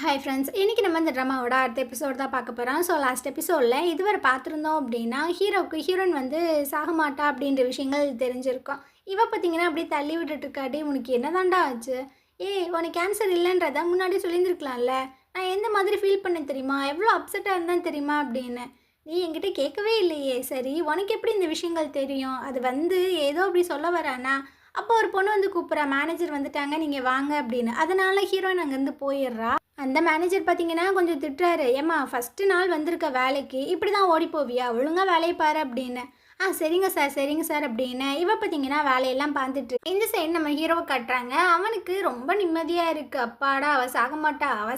Hi friends, இன்றைக்கி நம்ம இந்த ட்ராமாவோட அடுத்த எபிசோட் தான் பார்க்க போகிறோம். ஸோ லாஸ்ட் எபிசோடில் இதுவரை பார்த்துருந்தோம் அப்படின்னா ஹீரோயின் வந்து சாக மாட்டா அப்படின்ற விஷயங்கள் தெரிஞ்சிருக்கும். பார்த்தீங்கன்னா அப்படியே தள்ளி விட்டுட்டுருக்காடி, உனக்கு என்னதாண்டா ஆச்சு? உனக்கு கேன்சர் இல்லைன்றத முன்னாடி சொல்லியிருந்துருக்கலாம்ல. நான் எந்த மாதிரி ஃபீல் பண்ணேன் தெரியுமா, எவ்வளோ அப்செட்டாக இருந்தேன் தெரியுமா அப்படின்னு. நீ என்கிட்ட கேட்கவே இல்லையே. சரி, உனக்கு எப்படி இந்த விஷயங்கள் தெரியும்? அது வந்து ஏதோ அப்படி சொல்ல வரானா. அப்போ ஒரு பொண்ணு வந்து கூப்பிட்றா, மேனேஜர் வந்துட்டாங்க நீங்கள் வாங்க அப்படின்னு. அதனால ஹீரோயின் அங்கேருந்து போயிடுறா. அந்த மேனேஜர் பார்த்தீங்கன்னா கொஞ்சம் திட்டுறாரு. ஏம்மா, ஃபஸ்ட்டு நாள் வந்திருக்க வேலைக்கு இப்படி தான் ஓடி போவியா? ஒழுங்காக வேலையை பாரு அப்படின்னு. சரிங்க சார் சரிங்க சார் அப்படின்னு பார்த்தீங்கன்னா வேலையெல்லாம் பார்த்துட்டு இந்த சைடு நம்ம ஹீரோவை கட்டுறாங்க. அவனுக்கு ரொம்ப நிம்மதியாக இருக்குது. அப்பாடா, அவள்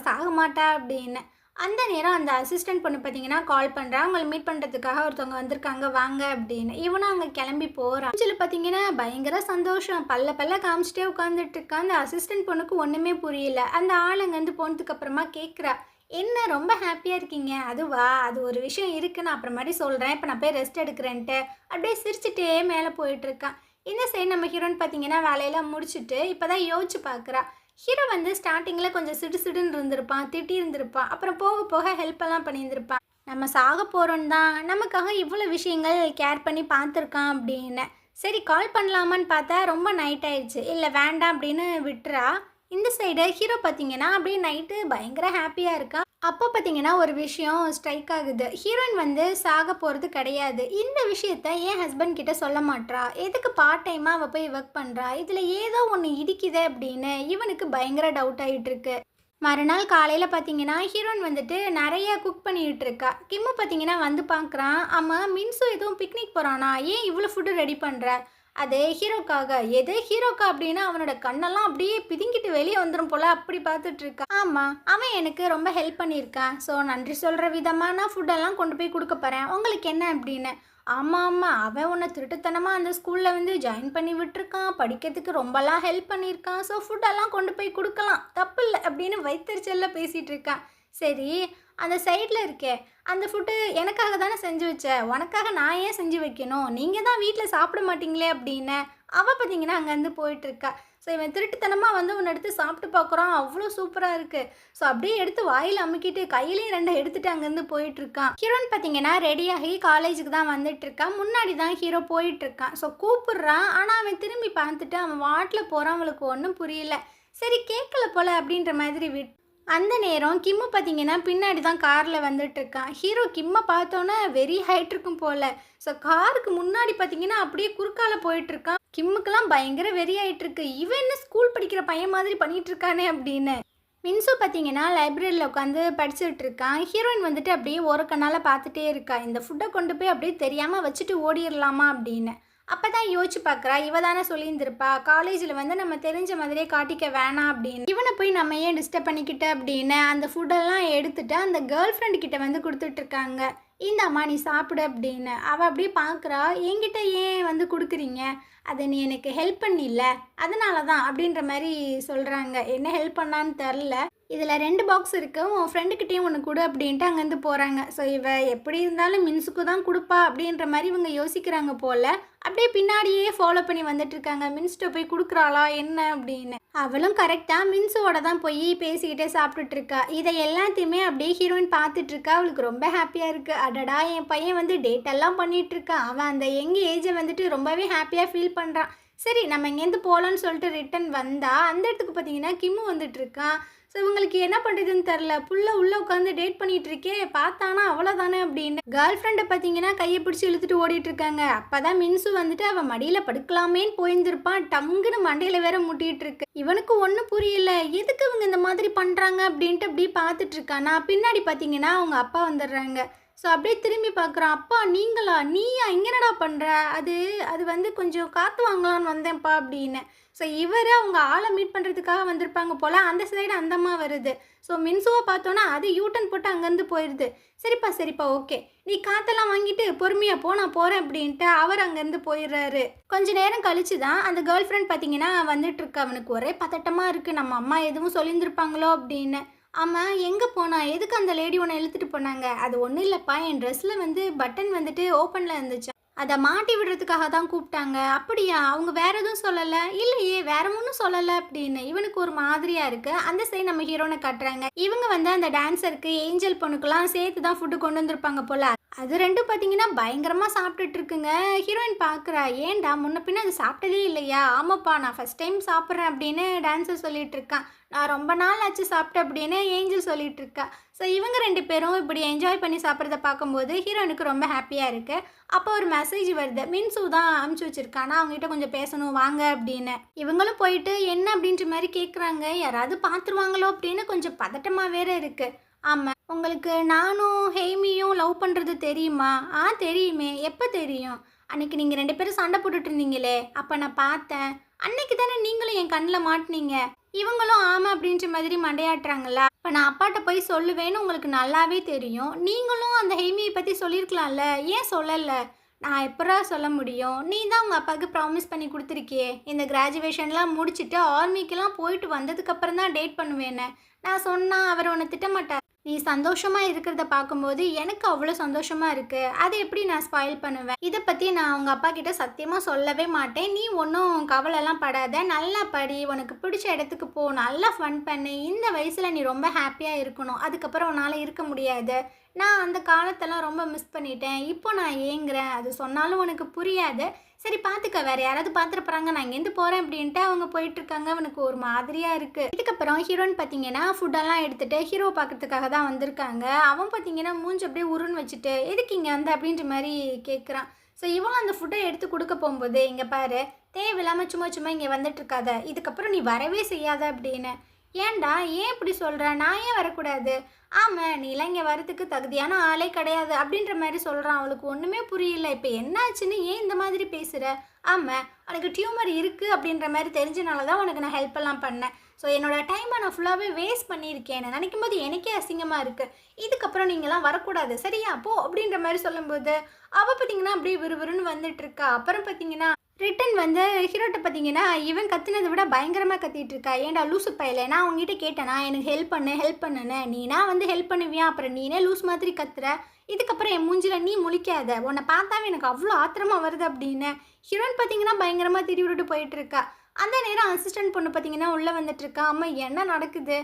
சாக மாட்டா அப்படின்னு. அந்த நேரம் அந்த அசிஸ்டன்ட் பொண்ணு பார்த்தீங்கன்னா கால் பண்ணுறா, அவங்களை மீட் பண்ணுறதுக்காக ஒருத்தவங்க வந்திருக்காங்க வாங்க அப்படின்னு. இவனும் அங்கே கிளம்பி போகிறான். சில பார்த்தீங்கன்னா பயங்கர சந்தோஷம், பல்ல காமிச்சிட்டே உட்காந்துட்டு இருக்கா. அந்த அசிஸ்டன்ட் பொண்ணுக்கு ஒன்றுமே புரியல. அந்த ஆள் அங்கேருந்து போனதுக்கு அப்புறமா கேட்குறா, என்ன ரொம்ப ஹாப்பியாக இருக்கீங்க? அதுவா, அது ஒரு விஷயம் இருக்குது, நான் அப்புறமாட்டி சொல்கிறேன், இப்போ நான் போய் ரெஸ்ட் எடுக்கிறேன்ட்டு அப்படியே சிரிச்சுட்டே மேலே போயிட்டுருக்கான். இந்த சைடு நம்ம ஹீரோன்னு பார்த்தீங்கன்னா வேலையெல்லாம் முடிச்சுட்டு இப்போ தான் யோசிச்சு பார்க்குறா. ஹீரோ வந்து ஸ்டார்டிங்கில் கொஞ்சம் சிடுன்னு இருந்திருப்பான், திட்டி இருந்திருப்பான், அப்புறம் போக போக ஹெல்ப்பெல்லாம் பண்ணியிருந்திருப்பான். நம்ம சாக போகிறோன்னு தான் நமக்காக இவ்வளோ விஷயங்கள் கேர் பண்ணி பார்த்துருக்கான் அப்படின்னு. சரி, கால் பண்ணலாமான்னு பார்த்தா ரொம்ப நைட் ஆயிடுச்சு. இல்லை வேண்டாம் அப்படின்னு விட்டுறா. இந்த சைடு ஹீரோ பார்த்தீங்கன்னா அப்படியே நைட்டு பயங்கர ஹாப்பியாக இருக்கா. அப்போ பார்த்தீங்கன்னா ஒரு விஷயம் ஸ்ட்ரைக் ஆகுது. ஹீரோயின் வந்து சாக போகிறது கிடையாது. இந்த விஷயத்த என் ஹஸ்பண்ட் கிட்ட சொல்ல மாட்றா, எதுக்கு பார்ட் டைமாக அவள் போய் ஒர்க் பண்ணுறா, இதில் ஏதோ ஒன்று இடிக்குது அப்படின்னு இவனுக்கு பயங்கர டவுட் ஆகிட்டு இருக்கு. மறுநாள் காலையில் பார்த்தீங்கன்னா ஹீரோயின் வந்துட்டு நிறைய குக் பண்ணிகிட்டு இருக்கா. கிம்மு பார்த்தீங்கன்னா வந்து பார்க்குறான். ஆமாம், மின்சு எதுவும் பிக்னிக் போகிறானா, ஏன் இவ்வளோ ஃபுட்டு ரெடி பண்ணுற? அது ஹீரோக்காக. எது ஹீரோக்கா அப்படின்னா அவனோட கண்ணெல்லாம் அப்படியே பிதுங்கிட்டு வெளியே வந்துடும் போல் அப்படி பார்த்துட்டு இருக்கான். ஆமாம், அவன் எனக்கு ரொம்ப ஹெல்ப் பண்ணியிருக்கான். ஸோ நன்றி சொல்கிற விதமாக நான் ஃபுட்டெல்லாம் கொண்டு போய் கொடுக்க போகிறேன், உங்களுக்கு என்ன அப்படின்னு. ஆமாம், அவன் உன்னை திருட்டுத்தனமாக அந்த ஸ்கூலில் வந்து ஜாயின் பண்ணி விட்டுருக்கான், படிக்கிறதுக்கு ரொம்பலாம் ஹெல்ப் பண்ணியிருக்கான், ஸோ ஃபுட்டெல்லாம் கொண்டு போய் கொடுக்கலாம், தப்பு இல்லை அப்படின்னு வயிற்றுச்சலில் பேசிகிட்டு இருக்கான். சரி, அந்த சைடில் இருக்கே அந்த ஃபுட்டு எனக்காக தானே செஞ்சு வச்ச, உனக்காக நான் ஏன் செஞ்சு வைக்கணும், நீங்கள் தான் வீட்டில் சாப்பிட மாட்டீங்களே அப்படின்னு அவள் பார்த்தீங்கன்னா அங்கேருந்து போயிட்டுருக்கா. ஸோ இவன் திருட்டுத்தனமாக வந்து ஒன்று எடுத்து சாப்பிட்டு பார்க்குறான், அவ்வளோ சூப்பராக இருக்குது. ஸோ அப்படியே எடுத்து வாயில் அமுக்கிட்டு கையிலையும் 2 எடுத்துகிட்டு அங்கேருந்து போயிட்டுருக்கான். ஹீரோன்னு பார்த்தீங்கன்னா ரெடியாகி காலேஜுக்கு தான் வந்துட்டுருக்கான். முன்னாடி தான் ஹீரோ போயிட்டுருக்கான். ஸோ கூப்பிட்றான், ஆனால் அவன் திரும்பி பார்த்துட்டு அவன் வாட்டில் போகிறான். அவளுக்கு ஒன்றும் புரியல. சரி, கேட்கல போல் அப்படின்ற மாதிரி அந்த நேரம் கிம்மு பார்த்தீங்கன்னா பின்னாடி தான் காரில் வந்துட்டுருக்கான். ஹீரோ கிம்மை பார்த்தோன்னே வெரி ஹைட் இருக்கும் போல். ஸோ காருக்கு முன்னாடி பார்த்தீங்கன்னா அப்படியே குறுக்கால போயிட்டுருக்கான். கிம்முக்கெல்லாம் பயங்கர வெறி ஆகிட்டுருக்கு. இவன் என்ன ஸ்கூல் படிக்கிற பையன் மாதிரி பண்ணிகிட்ருக்கானே அப்படின்னு. மின்சு பார்த்தீங்கன்னா லைப்ரரியில் உட்காந்து படிச்சுட்டு இருக்கான். ஹீரோயின் வந்துட்டு அப்படியே ஒரு கண்ணால் பார்த்துட்டே இருக்கா. இந்த ஃபுட்டை கொண்டு போய் அப்படியே தெரியாமல் வச்சுட்டு ஓடிடலாமா அப்படின்னு. அப்போ தான் யோசிச்சு பார்க்குறா, இவ தானே சொல்லியிருந்திருப்பா காலேஜில் வந்து நம்ம தெரிஞ்ச மாதிரியே காட்டிக்க வேணாம் அப்படின்னு. இவனை போய் நம்ம ஏன் டிஸ்டர்ப் பண்ணிக்கிட்ட அப்படின்னு அந்த ஃபுட்டெல்லாம் எடுத்துகிட்டு அந்த கேர்ள் ஃப்ரெண்டு கிட்ட வந்து கொடுத்துட்ருக்காங்க. இந்தாம்மா நீ சாப்பிடு அப்படின்னு. அவள் அப்படியே பார்க்குறா, என்கிட்ட ஏன் வந்து கொடுக்குறீங்க, அதை நீ எனக்கு ஹெல்ப் பண்ணில்ல அதனால தான் அப்படின்ற மாதிரி சொல்கிறாங்க. என்ன ஹெல்ப் பண்ணான்னு தெரில. இதில் 2 பாக்ஸ் இருக்குது, உன் ஃப்ரெண்டுக்கிட்டேயும் ஒன்று கொடு அப்படின்ட்டு அங்கேருந்து போகிறாங்க. ஸோ இவ எப்படி இருந்தாலும் மின்சுக்கு தான் கொடுப்பா அப்படின்ற மாதிரி இவங்க யோசிக்கிறாங்க போல். அப்படியே பின்னாடியே ஃபாலோ பண்ணி வந்துட்டுருக்காங்க. மின்ஸ்ட்டை போய் கொடுக்குறாளா என்ன அப்படின்னு. அவளும் கரெக்டாக மின்சுவோட தான் போய் பேசிக்கிட்டே சாப்பிட்டுட்ருக்கா. இதை எல்லாத்தையுமே அப்படியே ஹீரோயின் பார்த்துட்ருக்கா. அவளுக்கு ரொம்ப ஹாப்பியாக இருக்குது. அடடா, என் பையன் வந்து டேட்டெல்லாம் பண்ணிகிட்ருக்கான், அவன் அந்த யங் ஏஜை வந்துட்டு ரொம்பவே ஹாப்பியாக ஃபீல் பண்ணுறான். சரி, நம்ம இங்கேருந்து போகலான்னு சொல்லிட்டு ரிட்டன் வந்தால் அந்த இடத்துக்கு பார்த்தீங்கன்னா கிம்மு வந்துட்டுருக்கான். ஸோ இவங்களுக்கு என்ன பண்ணுறதுன்னு தெரில. புள்ள உள்ளே உட்காந்து டேட் பண்ணிகிட்டு இருக்கே, பார்த்தானா அவ்வளோதானே அப்படின்னு கேர்ள் ஃப்ரெண்டை பார்த்தீங்கன்னா கையை பிடிச்சி இழுத்துட்டு ஓடிட்டுருக்காங்க. அப்போ தான் மின்சு வந்துட்டு அவன் மடியில் படுக்கலாமேன்னு போயிருந்திருப்பான். டங்குன்னு மண்டையில் வேற முட்டிகிட்டு இருக்கு. இவனுக்கு ஒன்றும் புரியல, எதுக்கு இவங்க இந்த மாதிரி பண்ணுறாங்க அப்படின்ட்டு அப்படியே பார்த்துட்ருக்கானா. பின்னாடி பார்த்தீங்கன்னா அவங்க அப்பா வந்துடுறாங்க. ஸோ அப்படியே திரும்பி பார்க்குறான். அப்பா நீங்களா, நீயா, இங்கே என்னடா பண்ணுற? அது வந்து கொஞ்சம் காற்று வாங்கலான்னு வந்தேன்ப்பா அப்படின்னு. ஸோ இவர் அவங்க ஆளை மீட் பண்ணுறதுக்காக வந்திருப்பாங்க போல். அந்த சைடு அந்தம்மா வருது. ஸோ மின்சுவை பார்த்தோன்னா அது யூட்டன் போட்டு அங்கேருந்து போயிடுது. சரிப்பா ஓகே, நீ காற்றெல்லாம் வாங்கிட்டு பொறுமையாக போ, நான் போகிறேன் அப்படின்ட்டு அவர் அங்கேருந்து போயிடுறாரு. கொஞ்சம் நேரம் கழிச்சு தான் அந்த கேர்ள் ஃப்ரெண்ட் பார்த்தீங்கன்னா வந்துட்டுருக்கு. அவனுக்கு ஒரே பதட்டமாக இருக்குது, நம்ம அம்மா எதுவும் சொல்லியிருந்திருப்பாங்களோ அப்படின்னு. ஆமாம், எங்கே போனா, எதுக்கு அந்த லேடி உன்னை இழுத்துட்டு போனாங்க? அது ஒன்றும் இல்லைப்பா, என் ட்ரெஸ்ஸில் வந்து பட்டன் வந்துட்டு ஓப்பனில் இருந்துச்சு, அத மாட்டி விடுறதுக்காக தான் கூப்பிட்டாங்க. அப்படியா? அவங்க வேற எதுவும் சொல்லல? இல்லையே, வேற ஒண்ணும் சொல்லல அப்படின்னு. இவனுக்கு ஒரு மாதிரியா இருக்கு. அந்த சைடு நம்ம ஹீரோன காட்டுறாங்க. இவங்க வந்து அந்த டான்ஸருக்கு, ஏஞ்சல் பொண்ணுக்கெல்லாம் சேர்த்து தான் ஃபுட் கொண்டு வந்திருப்பாங்க போல. அது 2ம் பார்த்தீங்கன்னா, பயங்கரமா சாப்பிட்டுட்டு இருக்குங்க. ஹீரோயின் பார்க்குறா, "ஏன்டா முன்ன பின்ன அது சாப்பிட்டதே இல்லையா?" "ஆமாப்பா, நான் ஃபர்ஸ்ட் டைம் சாப்பிட்றேன்" அப்படின்னு டான்ஸர் சொல்லிட்டு இருக்கான். "நான் ரொம்ப நாள் ஆச்சு சாப்பிட்டு" அப்படின்னு ஏஞ்சல் சொல்லிட்டு இருக்கா. ஸோ இவங்க 2 பேரும் இப்படி என்ஜாய் பண்ணி சாப்பிட்றத பார்க்கும்போது ஹீரோயினுக்கு ரொம்ப ஹாப்பியா இருக்கு. அப்போ ஒரு மெசேஜ் வருது. மின்சு தான் அனுப்பிச்சு வச்சிருக்கா. நான் அவங்ககிட்ட கொஞ்சம் பேசணும் வாங்க அப்படின்னு. இவங்களும் போயிட்டு என்ன அப்படின்ற மாரி கேட்குறாங்க. யாராவது பார்த்துருவாங்களோ அப்படின்னு கொஞ்சம் பதட்டமா வேற இருக்கு. ஆமா. உங்களுக்கு நானும் ஹெய்மியும் லவ் பண்ணுறது தெரியுமா? தெரியுமே. எப்போ தெரியும்? அன்னைக்கு நீங்கள் 2 பேரும் சண்டை போட்டுட்டு இருந்தீங்களே, அப்போ நான் பார்த்தேன். அன்னைக்கு தானே நீங்களும் என் கண்ணில் மாட்டுனீங்க. இவங்களும் ஆமாம் அப்படின்ற மாதிரி மண்டையாட்டுறாங்களா? இப்போ நான் அப்பாட்ட போய் சொல்லுவேன்னு உங்களுக்கு நல்லாவே தெரியும். நீங்களும் அந்த ஹெய்மியை பற்றி சொல்லியிருக்கலாம்ல, ஏன் சொல்லலை? நான் எப்படா சொல்ல முடியும்? நீ தான் உங்கள் அப்பாவுக்கு ப்ராமிஸ் பண்ணி கொடுத்துருக்கியே, இந்த கிராஜுவேஷன்லாம் முடிச்சுட்டு ஆர்மிக்கெலாம் போயிட்டு வந்ததுக்கப்புறம் தான் டேட் பண்ணுவேன்னு. நான் சொன்னா அவர் உன்னை திட்டமாட்டார். நீ சந்தோஷமா இருக்கிறத பார்க்கும்போது எனக்கு அவ்வளோ சந்தோஷமா இருக்கு. அதை எப்படி நான் ஸ்பாயில் பண்ணுவேன்? இதை பற்றி நான் அவங்க அப்பா கிட்ட சத்தியமாக சொல்லவே மாட்டேன். நீ ஒன்றும் கவலைலாம் படாத. நல்லா படி, உனக்கு பிடிச்ச இடத்துக்கு போ, நல்லா ஃபன் பண்ணு. இந்த வயசில் நீ ரொம்ப ஹாப்பியாக இருக்கணும். அதுக்கப்புறம் உன்னால் இருக்க முடியாது. நான் அந்த காலத்தெல்லாம் ரொம்ப மிஸ் பண்ணிட்டேன். இப்போ நான் ஏங்குறேன். அது சொன்னாலும் உனக்கு புரியாது. சரி பார்த்துக்க, வேற யாராவது பார்த்துட்டு போகிறாங்க, நான் இங்கேருந்து போகிறேன் அப்படின்ட்டு அவங்க போயிட்டுருக்காங்க. அவனுக்கு ஒரு மாதிரியாக இருக்குது. இதுக்கப்புறம் ஹீரோயின் பார்த்தீங்கன்னா ஃபுட்டெல்லாம் எடுத்துகிட்டு ஹீரோ பார்க்கறதுக்காக தான் வந்திருக்காங்க. அவன் பார்த்தீங்கன்னா மூஞ்சி அப்படியே உருன்னு வச்சுட்டு எதுக்கு இங்கே வந்து அப்படின்ற மாதிரி கேட்குறான். ஸோ இவளும் அந்த ஃபுட்டை எடுத்து கொடுக்க போகும்போது, இங்கே பாரு, தேவையில்லாமல் சும்மா சும்மா இங்கே வந்துட்டு இருக்காத, இதுக்கப்புறம் நீ வரவே செய்யாத அப்படின்னு. ஏன்டா, ஏன் இப்படி சொல்கிற? நான் ஏன் வரக்கூடாது? ஆமாம், நீலாம் இங்கே வரத்துக்கு தகுதியான ஆளே கிடையாது அப்படின்ற மாதிரி சொல்கிறான். அவளுக்கு ஒன்றுமே புரியல. இப்போ என்னாச்சுன்னு ஏன் இந்த மாதிரி பேசுகிற? ஆமாம், உனக்கு டியூமர் இருக்குது அப்படின்ற மாதிரி தெரிஞ்சனால தான் உனக்கு நான் ஹெல்ப் எல்லாம் பண்ணேன். ஸோ என்னோடய டைமை நான் ஃபுல்லாகவே வேஸ்ட் பண்ணியிருக்கேன். நினைக்கும் போது எனக்கே அசிங்கமாக இருக்குது. இதுக்கப்புறம் நீங்களாம் வரக்கூடாது, சரியா போ அப்படின்ற மாதிரி சொல்லும்போது அவள் பார்த்தீங்கன்னா அப்படியே விறுவிறுன்னு வந்துட்டுருக்கா. அப்புறம் பார்த்தீங்கன்னா ரிட்டன் வந்து ஹீரோட்ட பார்த்தீங்கன்னா இவன் கத்துனதை விட பயங்கரமாக கத்திட்டு இருக்கா. ஏன்டா லூசு பையல, நான் உங்ககிட்ட கேட்டேனா எனக்கு ஹெல்ப் பண்ணு ஹெல்ப் பண்ணுன்னு? நீனா வந்து ஹெல்ப் பண்ணுவியா? அப்புறம் நீனே லூஸ் மாதிரி கத்துற. இதுக்கப்புறம் என் மூஞ்சில நீ முழிக்காத, உன்னை பார்த்தாவே எனக்கு அவ்வளோ ஆத்திரமா வருது அப்படின்னு ஹீரோயின் பார்த்தீங்கன்னா பயங்கரமாக திரி விட்டுட்டு போயிட்டு இருக்கா. அந்த நேரம் அசிஸ்டன்ட் பொண்ணு பார்த்தீங்கன்னா உள்ளே வந்துட்டு இருக்கா. அம்மா என்ன நடக்குது?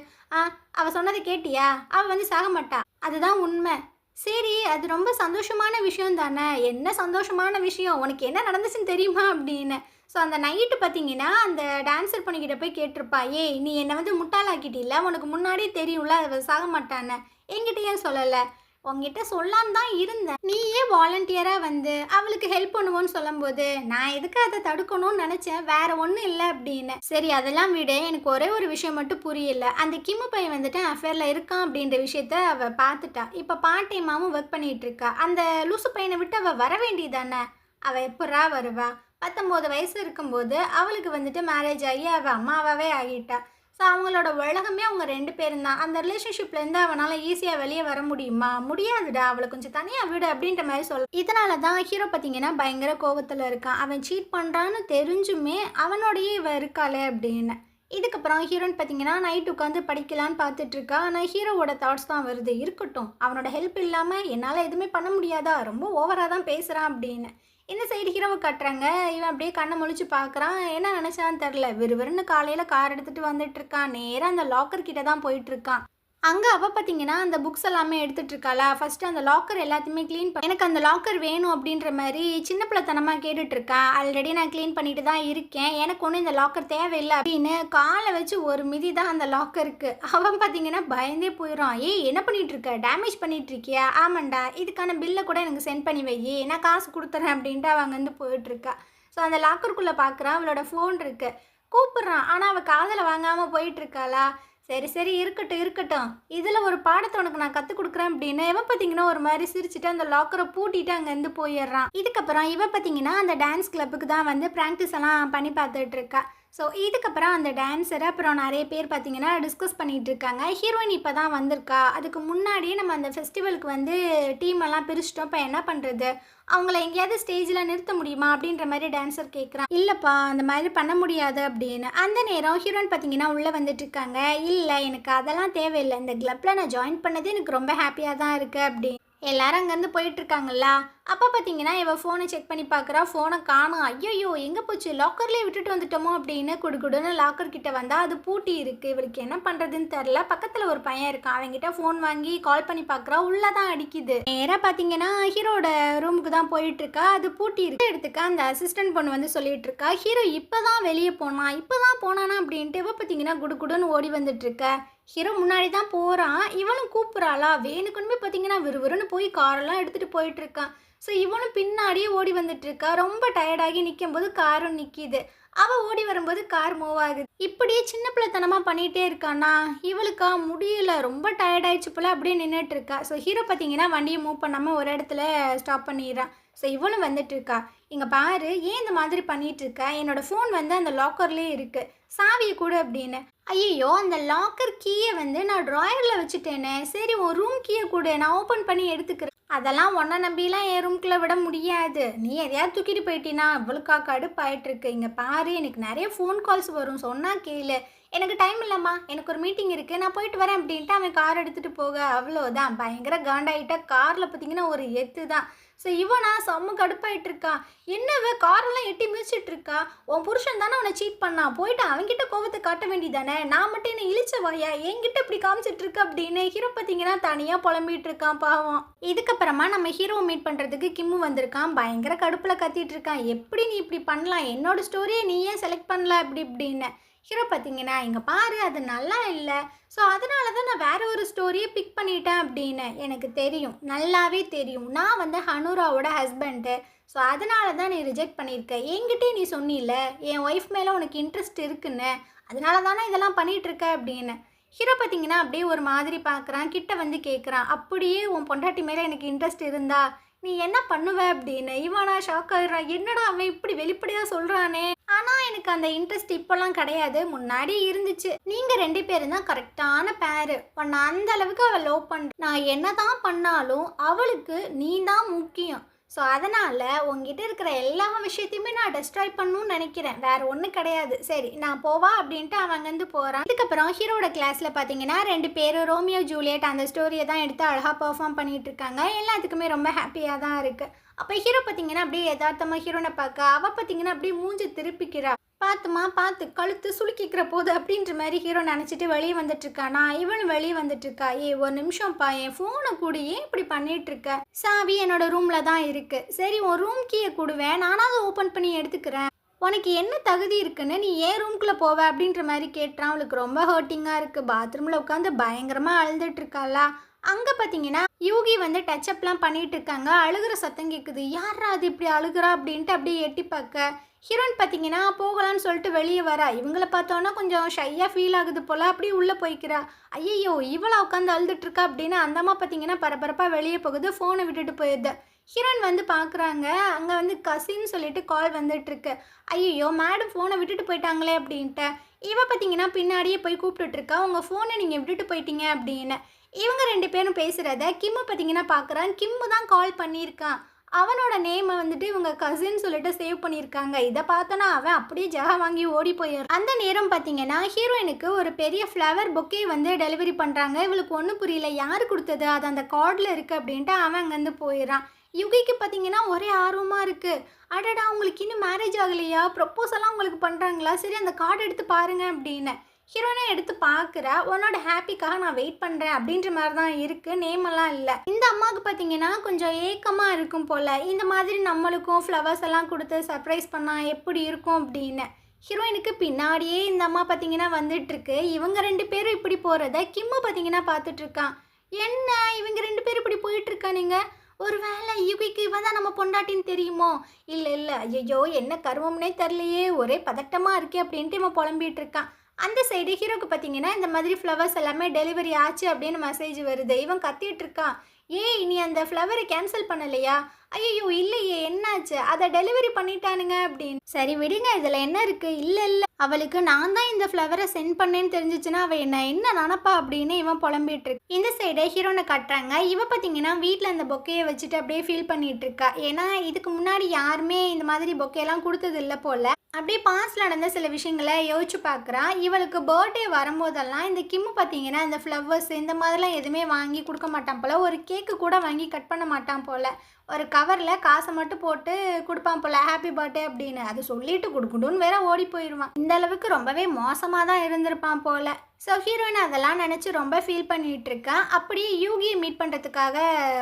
அவள் சொன்னதை கேட்டியா? அவள் வந்து சாக மாட்டா, அதுதான் உண்மை. சரி, அது ரொம்ப சந்தோஷமான விஷயம் தானே. என்ன சந்தோஷமான விஷயம்? உனக்கு என்ன நடந்துச்சுன்னு தெரியுமா அப்படின்னு. ஸோ அந்த நைட்டு பார்த்தீங்கன்னா அந்த டான்ஸர் பொண்ணுக்கிட்ட போய் கேட்டிருப்பா, ஏய் நீ என்னை வந்து முட்டாளாக்கிட்டில்ல, உனக்கு முன்னாடியே தெரியும்ல அவள் சாக மாட்டான்னு, என்கிட்ட ஏன் சொல்லலை? உங்ககிட்ட சொல்லான்னு தான் இருந்தேன். நீயே வாலண்டியராக வந்து அவளுக்கு ஹெல்ப் பண்ணுவோன்னு சொல்லும்போது நான் எதுக்கு அதை தடுக்கணும்னு நினச்சேன், வேற ஒன்றும் இல்லை அப்படின்னு. சரி அதெல்லாம் விட, எனக்கு ஒரே ஒரு விஷயம் மட்டும் புரியல. அந்த கிம்மு பையன் வந்துட்டு அஃபேரில் இருக்கான் அப்படின்ற விஷயத்த அவள் பார்த்துட்டா. இப்போ பார்ட் டைமாகவும் ஒர்க் பண்ணிகிட்டு இருக்கா. அந்த லூசு பையனை விட்டு அவள் வர வேண்டியதானே? அவள் எப்படா வருவா? 19 வயசு இருக்கும்போது அவளுக்கு வந்துட்டு மேரேஜ் ஆகி அவள் அம்மாவாகவே ஆகிட்டா. ஸோ அவங்களோட உலகமே அவங்க 2 பேரும் தான். அந்த ரிலேஷன்ஷிப்லேருந்து அவனால் ஈஸியாக வெளியே வர முடியுமா? முடியாதுடா, அவளை கொஞ்சம் தனியாக விடு அப்படின்ற மாதிரி இதனால தான் ஹீரோ பார்த்தீங்கன்னா பயங்கர கோபத்தில் இருக்கான். அவன் சீட் பண்ணுறான்னு தெரிஞ்சுமே அவனோடையே இவ இருக்காளே அப்படின்னு. இதுக்கப்புறம் ஹீரோயின் பார்த்தீங்கன்னா நைட் உட்காந்து படிக்கலான்னு பார்த்துட்ருக்கா. ஆனால் ஹீரோவோட தாட்ஸ் தான் வருது, இருக்கட்டும் அவனோட ஹெல்ப் இல்லாமல் என்னால் எதுவுமே பண்ண முடியாதா, ரொம்ப ஓவராக தான் பேசுகிறான் அப்படின்னு. இந்த சைடு ஹீரோவை காட்டுறாங்க. இவன் அப்படியே கண்ணை முழிச்சு பார்க்குறான். என்ன நினச்சான்னு தெரில. விறுவிறுன்னு காலையில் கார் எடுத்துகிட்டு வந்துட்டுருக்கான். நேராக அந்த லாக்கர் கிட்ட தான் போயிட்டுருக்கான். அங்கே அவள் பார்த்தீங்கன்னா அந்த புக்ஸ் எல்லாமே எடுத்துகிட்டு இருக்காளா. ஃபஸ்ட்டு அந்த லாக்கர் எல்லாத்தையுமே க்ளீன் பண்ணி எனக்கு அந்த லாக்கர் வேணும் அப்படின்ற மாதிரி சின்ன பிள்ளைத்தனமாக கேட்டுட்ருக்கான். ஆல்ரெடி நான் க்ளீன் பண்ணிட்டு தான் இருக்கேன், எனக்கு ஒன்றும் இந்த லாக்கர் தேவையில்லை அப்படின்னு காலை வச்சு ஒரு மிதி தான் அந்த லாக்கருக்கு. அவன் பார்த்தீங்கன்னா பயந்தே போயிடும். ஏய் என்ன பண்ணிகிட்ருக்க, டேமேஜ் பண்ணிகிட்ருக்கியா? ஆமாண்டா, இதுக்கான பில்லை கூட எனக்கு சென்ட் பண்ணி வை, நான் காசு கொடுத்துறேன் அப்படின்ட்டு அவங்க வந்து போயிட்டுருக்கா. ஸோ அந்த லாக்கருக்குள்ளே பார்க்குறான். அவளோட ஃபோன் இருக்குது, கூப்பிட்றான். ஆனால் அவள் காதில் வாங்காமல் போயிட்டுருக்காளா. சரி சரி இருக்கட்டும் இருக்கட்டும், இதில் ஒரு பாடத்தை உனக்கு நான் கற்றுக் கொடுக்குறேன் அப்படின்னு இவன் பார்த்தீங்கன்னா ஒரு மாதிரி சிரிச்சுட்டு அந்த லாக்கரை பூட்டிட்டு அங்கேருந்து போயிடுறான். இதுக்கப்புறம் இவன் பார்த்தீங்கன்னா அந்த டான்ஸ் கிளப்புக்கு தான் வந்து ப்ராக்டிஸ் எல்லாம் பண்ணி பார்த்துட்டு இருக்கா. ஸோ இதுக்கப்புறம் அந்த டான்ஸரை அப்புறம் நிறைய பேர் பார்த்தீங்கன்னா டிஸ்கஸ் பண்ணிகிட்டு இருக்காங்க. ஹீரோயின் இப்போ தான் வந்திருக்கா, அதுக்கு முன்னாடியே நம்ம அந்த ஃபெஸ்டிவலுக்கு வந்து டீம் எல்லாம் பிரிச்சிட்டோம், இப்போ என்ன பண்ணுறது, அவங்கள எங்கேயாவது ஸ்டேஜில் நிறுத்த முடியுமா அப்படின்ற மாதிரி டான்ஸர் கேட்குறான். இல்லைப்பா அந்த மாதிரி பண்ண முடியாது அப்படின்னு. அந்த நேரம் ஹீரோயின் பார்த்தீங்கன்னா உள்ளே வந்துட்டு இருக்காங்க. இல்லை எனக்கு அதெல்லாம் தேவையில்லை, இந்த கிளப்பில் நான் ஜாயின் பண்ணதே எனக்கு ரொம்ப ஹாப்பியாக தான் இருக்குது அப்படி. எல்லாரும் அங்கேருந்து போயிட்டுருக்காங்களா, அப்போ பார்த்தீங்கன்னா இவள் ஃபோனை செக் பண்ணி பார்க்குறா, ஃபோனை காணோம். ஐயையோ எங்கே போச்சு, லாக்கர்லேயே விட்டுட்டு வந்துட்டோமோ அப்படின்னு குடுகுடுன்னு லாக்கர் கிட்ட வந்தால் அது பூட்டி இருக்குது. இவளுக்கு என்ன பண்ணுறதுன்னு தெரில. பக்கத்தில் ஒரு பையன் இருக்கான், அவன்கிட்ட ஃபோன் வாங்கி கால் பண்ணி பார்க்குறா, உள்ளே தான் அடிக்குது. நேராக பார்த்தீங்கன்னா ஹீரோட ரூமுக்கு தான் போயிட்டுருக்கா, அது பூட்டி இருக்கு. எடுத்துக்க அந்த அசிஸ்டன்ட் பொண்ணு வந்து சொல்லிட்டு இருக்கா, ஹீரோ இப்போ தான் வெளியே போனான், இப்போ தான் போனானா அப்படின்ட்டு. இவ பார்த்தீங்கன்னா குடுகுடுன்னு ஓடி வந்துட்டுருக்க. ஹீரோ முன்னாடி தான் போகிறான், இவனும் கூப்பிட்றாளா, வேணுக்குன்னு பார்த்தீங்கன்னா விறுவிறுன்னு போய் காரெல்லாம் எடுத்துகிட்டு போயிட்டுருக்கான். ஸோ இவனும் பின்னாடியே ஓடி வந்துட்டுருக்கா. ரொம்ப டயர்டாகி நிற்கும் போது காரும் நிற்கிது. அவள் ஓடி வரும்போது கார் மூவ் ஆகுது. இப்படியே சின்ன பிள்ளைத்தனமாக பண்ணிகிட்டே இருக்கானா, இவளுக்கா முடியல, ரொம்ப டயர்டாயிடுச்சு போல் அப்படியே நின்றுட்டு இருக்கா. ஸோ ஹீரோ பார்த்தீங்கன்னா வண்டியை மூவ் பண்ணாமல் ஒரு இடத்துல ஸ்டாப் பண்ணிடுறான். ஸோ இவளும் வந்துட்டு இருக்கா, இங்கே பாரு ஏன் இந்த மாதிரி பண்ணிட்டு இருக்க, என்னோடய ஃபோன் வந்து அந்த லாக்கர்லேயே இருக்குது, சாவியை கூட அப்படின்னு. ஐயோ அந்த லாக்கர் கீயை வந்து நான் ட்ராயரில் வச்சுட்டேனே, சரி உன் ரூம் கீயை கூட நான் ஓப்பன் பண்ணி எடுத்துக்கிறேன். அதெல்லாம் ஒன்றை நம்பிலாம் என் ரூம்குள்ளே விட முடியாது, நீ எதையாவது தூக்கிட்டு போயிட்டினா இவளுக்கா கடுப்பாயிட்டுருக்கு. இங்கே பாரு எனக்கு நிறைய ஃபோன் கால்ஸ் வரும், சொன்னால் கேளு, எனக்கு டைம் இல்லைம்மா, எனக்கு ஒரு மீட்டிங் இருக்குது, நான் போயிட்டு வரேன் அப்படின்ட்டு அவன் கார் எடுத்துகிட்டு போக. அவ்வளோதான், பயங்கர காண்டாயிட்டா. காரில் பார்த்தீங்கன்னா ஒரு எத்து தான். ஸோ இவனா செம்ம கடுப்பாயிட்டு இருக்கா, என்னவ காரெல்லாம் எட்டி மிதிச்சிட்டு இருக்கா, உன் புருஷன் தானே அவனை சீட் பண்ணான், போயிட்டு அவன்கிட்ட கோவத்தை காட்ட வேண்டியதானே, நான் மட்டும் என்ன இழிச்ச வாயா என்கிட்ட இப்படி காமிச்சிட்டு இருக்கு அப்படின்னு ஹீரோ பார்த்தீங்கன்னா தனியாக புலம்பிட்டு இருக்கான் பாவம். இதுக்கப்புறமா நம்ம ஹீரோவை மீட் பண்ணுறதுக்கு கிம்மு வந்திருக்கான். பயங்கர கடுப்பில் கத்திட்டு இருக்கான், எப்படி நீ இப்படி பண்ணலாம், என்னோட ஸ்டோரியை நீ ஏன் செலக்ட் பண்ணல அப்படி இப்படின்னு. ஹீரோ பார்த்தீங்கன்னா இங்கே பாரு அது நல்லா இல்லை, ஸோ அதனால தான் நான் வேறு ஒரு ஸ்டோரியை பிக் பண்ணிட்டேன் அப்படின்னு. எனக்கு தெரியும், நல்லாவே தெரியும், நான் வந்து ஹனூராவோட ஹஸ்பண்டு, ஸோ அதனால தான் நீ ரிஜெக்ட் பண்ணியிருக்க. என்கிட்டே நீ சொன்னில்ல என் ஒய்ஃப் மேலே உனக்கு இன்ட்ரெஸ்ட் இருக்குன்னு, அதனால தானே இதெல்லாம் பண்ணிகிட்ருக்க அப்படின்னு. ஹீரோ பார்த்தீங்கன்னா அப்படியே ஒரு மாதிரி பார்க்குறான், கிட்ட வந்து கேட்குறான், அப்படியே உன் பொண்டாட்டி மேலே எனக்கு இன்ட்ரெஸ்ட் இருந்தா நீ என்ன பண்ணுவ அப்படின்னு. இவனா ஷாக் ஆகிடுறான், என்னடா அவன் இப்படி வெளிப்படையாக சொல்கிறானே. ஆனால் எனக்கு அந்த இன்ட்ரெஸ்ட் இப்போல்லாம் கிடையாது, முன்னாடி இருந்துச்சு. நீங்கள் 2 பேரும் தான் கரெக்டான பேரு, உன்னை அந்த அளவுக்கு அவள் லவ் பண்ணுற, நான் என்ன தான் பண்ணாலும் அவளுக்கு நீ தான் முக்கியம். ஸோ அதனால் உங்ககிட்ட இருக்கிற எல்லா விஷயத்தையுமே நான் டெஸ்ட்ராய் பண்ணணும்னு நினைக்கிறேன், வேறு ஒன்றும் கிடையாது. சரி நான் போவா அப்படின்ட்டு அவன் அங்கேருந்து போகிறான். இதுக்கப்புறம் ஹீரோட கிளாஸில் பார்த்தீங்கன்னா 2 பேரும் ரோமியோ ஜூலியட் அந்த ஸ்டோரியை தான் எடுத்து அழகாக பெர்ஃபார்ம் பண்ணிகிட்டு இருக்காங்க. எல்லாத்துக்குமே ரொம்ப ஹாப்பியாக தான் இருக்குது. அப்போ ஹீரோ பார்த்தீங்கன்னா அப்படியே யதார்த்தமாக ஹீரோனை பார்க்க, அவள் பார்த்தீங்கன்னா அப்படியே மூஞ்சி திருப்பிக்கிறா, பார்த்துமா பார்த்து கழுத்து சுளுக்கிக்கிற போது அப்படின்ற மாதிரி ஹீரோ நினச்சிட்டு வெளியே வந்துட்டுருக்கானா. இவனும் வெளியே வந்துட்டுருக்கா, ஒரு நிமிஷம்ப்பா என் ஃபோனை கூட ஏன் இப்படி பண்ணிகிட்ருக்க, சாவி என்னோட ரூமில் தான் இருக்குது, சரி உன் ரூம் கீயை கொடுவேன், நானும் அதை ஓப்பன் பண்ணி எடுத்துக்கிறேன், உனக்கு என்ன தகுதி இருக்குன்னு நீ ஏன் ரூம்குள்ளே போவ அப்படின்ற மாதிரி கேட்டான். அவளுக்கு ரொம்ப ஹர்ட்டிங்காக இருக்குது, பாத்ரூமில் உட்காந்து பயங்கரமாக அழுதுட்டுருக்காளா. அங்கே பார்த்தீங்கன்னா யூகி வந்து டச்சப்லாம் பண்ணிகிட்டு இருக்காங்க, அழுகிற சத்தம் கேட்குது, யாரா அது இப்படி அழுகிறா அப்படின்ட்டு அப்படியே எட்டி பார்க்க. ஹீரோயின் பார்த்தீங்கன்னா போகலான்னு சொல்லிட்டு வெளியே வரா, இவங்கள பார்த்தோன்னா கொஞ்சம் ஷையாக ஃபீல் ஆகுது போல், அப்படியே உள்ளே போய்க்கிறா. ஐயையோ இவளா உட்காந்து அழுதுட்டுருக்கா அப்படின்னு அந்த அம்மா பார்த்தீங்கன்னா பரபரப்பாக வெளியே போகுது, ஃபோனை விட்டுட்டு போயிடுது. ஹீரோயின் வந்து பார்க்குறாங்க, அங்கே வந்து கசின்னு சொல்லிட்டு கால் வந்துட்டுருக்கு. ஐயோ மேடம் ஃபோனை விட்டுட்டு போயிட்டாங்களே அப்படின்ட்டு. இவ பார்த்தீங்கன்னா பின்னாடியே போய் கூப்பிட்டுட்ருக்கா, உங்கள் ஃபோனை நீங்கள் விட்டுட்டு போயிட்டீங்க அப்படின்னு. இவங்க 2 பேரும் பேசுகிறத கிம்மு பார்த்தீங்கன்னா பார்க்குறான், கிம்மு தான் கால் பண்ணியிருக்கான், அவனோட நேமை வந்துட்டு இவங்க கசின்னு சொல்லிட்டு சேவ் பண்ணியிருக்காங்க. இதை பார்த்தோன்னா அவன் அப்படியே ஜகா வாங்கி ஓடி போயிடுறான். அந்த நேரம் பார்த்தீங்கன்னா ஹீரோயினுக்கு ஒரு பெரிய ஃப்ளவர் பொக்கே வந்து டெலிவரி பண்ணுறாங்க. இவளுக்கு ஒன்றும் புரியல, யார் கொடுத்தது, அது அந்த கார்டில் இருக்குது அப்படின்ட்டு அவன் அங்கேருந்து போயிடறான். யுகிக்கு பார்த்தீங்கன்னா ஒரே ஆர்வமாக இருக்குது, அடடா உங்களுக்கு இன்னும் மேரேஜ் ஆகலையா, ப்ரப்போஸெல்லாம் உங்களுக்கு பண்ணுறாங்களா, சரி அந்த கார்டு எடுத்து பாருங்கள் அப்படின்னு. ஹீரோயினை எடுத்து பார்க்குறா, உன்னோட ஹாப்பிக்காக நான் வெயிட் பண்ணுறேன் அப்படின்ற மாதிரி தான் இருக்குது, நேமெல்லாம் இல்லை. இந்த அம்மாவுக்கு பார்த்தீங்கன்னா கொஞ்சம் ஏக்கமாக இருக்கும் போல், இந்த மாதிரி நம்மளுக்கும் ஃப்ளவர்ஸ் எல்லாம் கொடுத்து சர்ப்ரைஸ் பண்ணால் எப்படி இருக்கும் அப்படின்னு. ஹீரோயினுக்கு பின்னாடியே இந்த அம்மா பார்த்தீங்கன்னா வந்துட்டுருக்கு. இவங்க 2 பேரும் இப்படி போகிறத கிம்மு பார்த்தீங்கன்னா பார்த்துட்ருக்கான். என்ன இவங்க 2 பேரும் இப்படி போயிட்டுருக்கானுங்க, ஒரு வேளை யுகிக்கு இவன் தான் நம்ம பொண்டாட்டின்னு தெரியுமோ, இல்லை இல்லை ஐயோ என்ன கருவம்னே தெரிலையே, ஒரே பதட்டமாக இருக்கே அப்படின்ட்டு இவன் புலம்பிகிட்டு இருக்கான். அந்த சைடு ஹீரோக்கு பார்த்தீங்கன்னா இந்த மாதிரி ஃப்ளவர்ஸ் எல்லாமே டெலிவரி ஆச்சு அப்படின்னு மெசேஜ் வருது. இவன் கத்திட்டு இருக்கான், ஏய் நீ அந்த ஃப்ளவரை கேன்சல் பண்ணலையா, ஐயோ இல்லையே என்னாச்சு, அதை டெலிவரி பண்ணிட்டானுங்க அப்படின்னு. சரி விடுங்க இதில் என்ன இருக்குது, இல்லை இல்லை அவளுக்கு நான் தான் இந்த ஃப்ளவரை சென்ட் பண்ணேன்னு தெரிஞ்சிச்சுன்னா அவள் என்ன நினப்பா அப்படின்னு இவன் புலம்பிட்டு இருக்கு. இந்த சைடே ஹீரோனை கட்டுறாங்க. இவ பார்த்தீங்கன்னா வீட்டில் அந்த பொக்கையை வச்சுட்டு அப்படியே ஃபீல் பண்ணிட்டு இருக்கா. ஏன்னா இதுக்கு முன்னாடி யாருமே இந்த மாதிரி பொக்கையெல்லாம் கொடுத்தது இல்லை போல். அப்படியே பாஸ்ட்ல நடந்த சில விஷயங்கள யோசிச்சு பார்க்குறா. இவளுக்கு பர்த்டே வரும்போதெல்லாம் இந்த கிம்மு பார்த்தீங்கன்னா, இந்த ஃப்ளவர்ஸ் இந்த மாதிரிலாம் எதுவுமே வாங்கி குடுக்க மாட்டான் போல. ஒரு கேக்கு கூட வாங்கி கட் பண்ண மாட்டான் போல. ஒரு கவர்ல காச மட்டும் போட்டு குடுப்பான் போல. ஹேப்பி பர்த்டே அப்படின்னு. அது சொல்லிட்டு குடுகுடுன்னு வேற ஓடி போயிருவான். இந்த அளவுக்கு ரொம்பவே மோசமா தான் இருந்திருப்பான் போல. ஸோ ஹீரோயின் அதெல்லாம் நினச்சு ரொம்ப ஃபீல் பண்ணிட்டு இருக்கா. அப்படியே யூகியை மீட் பண்ணுறதுக்காக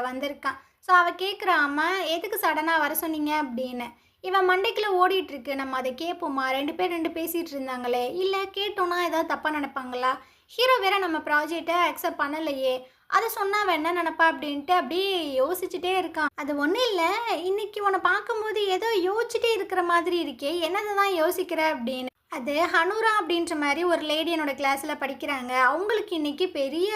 வந்திருக்கான். ஸோ அவ கேட்குறா, அம்மா எதுக்கு சடனா வர சொன்னீங்க அப்படின்னு. இவன் மண்டைக்குள்ள ஓடிட்டு இருக்கு. நம்ம அதை கேட்போமா? 2 பேர் 2 பேசிட்டு இருந்தாங்களே. இல்லை கேட்டோன்னா ஏதாவது தப்பாக நினைப்பாங்களா? ஹீரோ வேற நம்ம ப்ராஜெக்டை அக்செப்ட் பண்ணலையே. அதை சொன்னா அவன் என்ன நினைப்பா அப்படின்ட்டு அப்படியே யோசிச்சுட்டே இருக்கான். அது ஒன்றும் இல்லை, இன்னைக்கு உன்னை பார்க்கும்போது ஏதோ யோசிச்சுட்டே இருக்கிற மாதிரி இருக்கே. என்னதை தான் யோசிக்கிற அப்படின்னு. அது ஹனூரா அப்படின்ற மாதிரி ஒரு லேடி என்னோட கிளாஸில் படிக்கிறாங்க. அவங்களுக்கு இன்னைக்கு பெரிய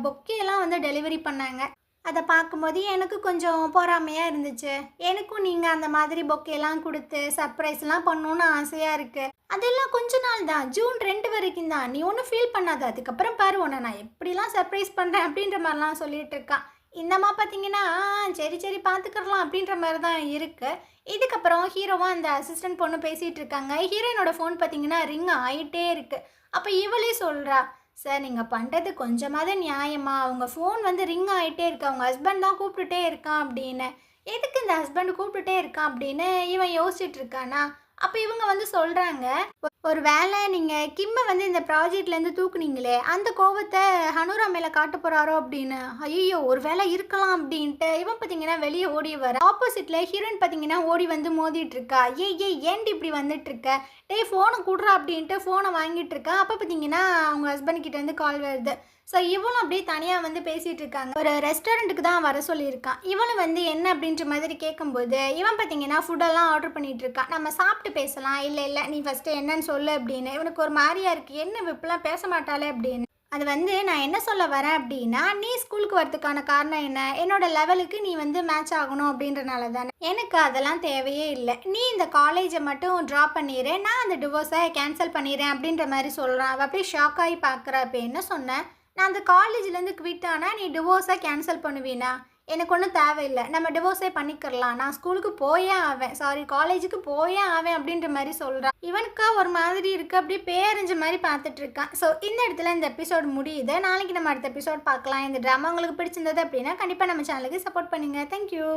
பொக்கேலாம் வந்து டெலிவரி பண்ணாங்க. அதை பார்க்கும்போது எனக்கு கொஞ்சம் பொறாமையாக இருந்துச்சு. எனக்கும் நீங்கள் அந்த மாதிரி பொக்கேலாம் கொடுத்து சர்ப்ரைஸ்லாம் பண்ணணுன்னு ஆசையாக இருக்குது. அதெல்லாம் கொஞ்ச நாள் தான், ஜூன் 2 வரைக்கும் தான். நீ ஒன்றும் ஃபீல் பண்ணாத. அதுக்கப்புறம் பாரு உன்னை நான் எப்படிலாம் சர்ப்ரைஸ் பண்ணுறேன் அப்படின்ற மாதிரிலாம் சொல்லிட்டு இருக்கான். இந்தம்மா பார்த்தீங்கன்னா சரி சரி பார்த்துக்கலாம் அப்படின்ற மாதிரி தான் இருக்குது. இதுக்கப்புறம் ஹீரோவாக அந்த அசிஸ்டன்ட் பொண்ணு பேசிகிட்டு இருக்காங்க. ஹீரோயினோட ஃபோன் பார்த்தீங்கன்னா ரிங் ஆகிட்டே இருக்குது. அப்போ இவளே சொல்கிறா, சார் நீங்கள் பண்ணுறது கொஞ்சமாவது நியாயமா? அவங்க ஃபோன் வந்து ரிங் ஆகிட்டே இருக்கு. அவங்க ஹஸ்பண்ட் தான் கூப்பிட்டுட்டே இருக்கான் அப்படின்னு. எதுக்கு இந்த ஹஸ்பண்ட் கூப்பிட்டுட்டே இருக்கான் அப்படின்னு இவன் யோசிச்சுட்டு இருக்கானா. அப்போ இவங்க வந்து சொல்கிறாங்க, ஒரு வேளை நீங்கள் கிம்மை வந்து இந்த ப்ராஜெக்ட்லேருந்து தூக்குனீங்களே அந்த கோவத்தை ஹனூரா மேலே காட்ட போகிறாரோ அப்படின்னு. ஐயோ ஒரு வேளை இருக்கலாம் அப்படின்ட்டு இவன் பார்த்தீங்கன்னா வெளியே ஓடி வர. ஆப்போசிட்டில் ஹீரோயின் பார்த்தீங்கன்னா ஓடி வந்து மோதிட்டு இருக்கா. ஏன்டி இப்படி வந்துட்டு இருக்க? டேய் ஃபோனை கொடுறா அப்படின்ட்டு ஃபோனை வாங்கிட்டு இருக்கா. அப்போ பார்த்தீங்கன்னா அவங்க ஹஸ்பண்ட் கிட்டேருந்து கால் வருது. ஸோ இவளும் அப்படியே தனியாக வந்து பேசிகிட்டு இருக்காங்க. ஒரு ரெஸ்டாரண்ட்டுக்கு தான் வர சொல்லியிருக்கான். இவளும் வந்து என்ன அப்படின்ற மாதிரி கேட்கும்போது இவன் பார்த்தீங்கன்னா ஃபுட்டெல்லாம் ஆர்டர் பண்ணிகிட்டு இருக்கான். நம்ம சாப்பிட்டு பேசலாம். இல்லை நீ ஃபஸ்ட்டு என்னன்னு சொல்லு அப்படின்னு. இவனுக்கு ஒரு மாதிரியா இருக்குது. என்ன இப்பெல்லாம் பேச மாட்டாளே அப்படின்னு. அது வந்து நான் என்ன சொல்ல வரேன் அப்படின்னா, நீ ஸ்கூலுக்கு வரதுக்கான காரணம் என்ன? என்னோட லெவலுக்கு நீ வந்து மேட்ச் ஆகணும் அப்படின்றனால தானே. எனக்கு அதெல்லாம் தேவையே இல்லை. நீ இந்த காலேஜை மட்டும் ட்ராப் பண்ணிடு, நான் அந்த டிவோர்ஸை கேன்சல் பண்ணிடுறேன் அப்படின்ற மாதிரி சொல்கிறான். அவள் அப்படியே ஷாக் ஆகி பார்க்குறா. இப்போ என்ன சொன்னேன்? நான் அந்த காலேஜ்லேருந்து குவிட் ஆனால் நீ டிவோர்ஸை கேன்சல் பண்ணுவீனா? எனக்கு ஒன்றும் தேவையில்லை. நம்ம டிவோர்ஸே பண்ணிக்கிறலாம். நான் ஸ்கூலுக்கு போயே ஆவேன், காலேஜுக்கு போயே ஆவேன் அப்படின்ற மாதிரி சொல்கிறான். இவனுக்கா ஒரு மாதிரி இருக்குது. அப்படியே பேரஞ்ச மாதிரி பார்த்துட்டு இருக்கான். ஸோ இந்த இடத்துல இந்த எபிசோட் முடியுது. நாளைக்கு நம்ம அடுத்த எபிசோட் பார்க்கலாம். இந்த ட்ராமா உங்களுக்கு பிடிச்சிருந்தது அப்படின்னா கண்டிப்பாக நம்ம சேனலுக்கு சப்போர்ட் பண்ணுங்கள். தேங்க்யூ.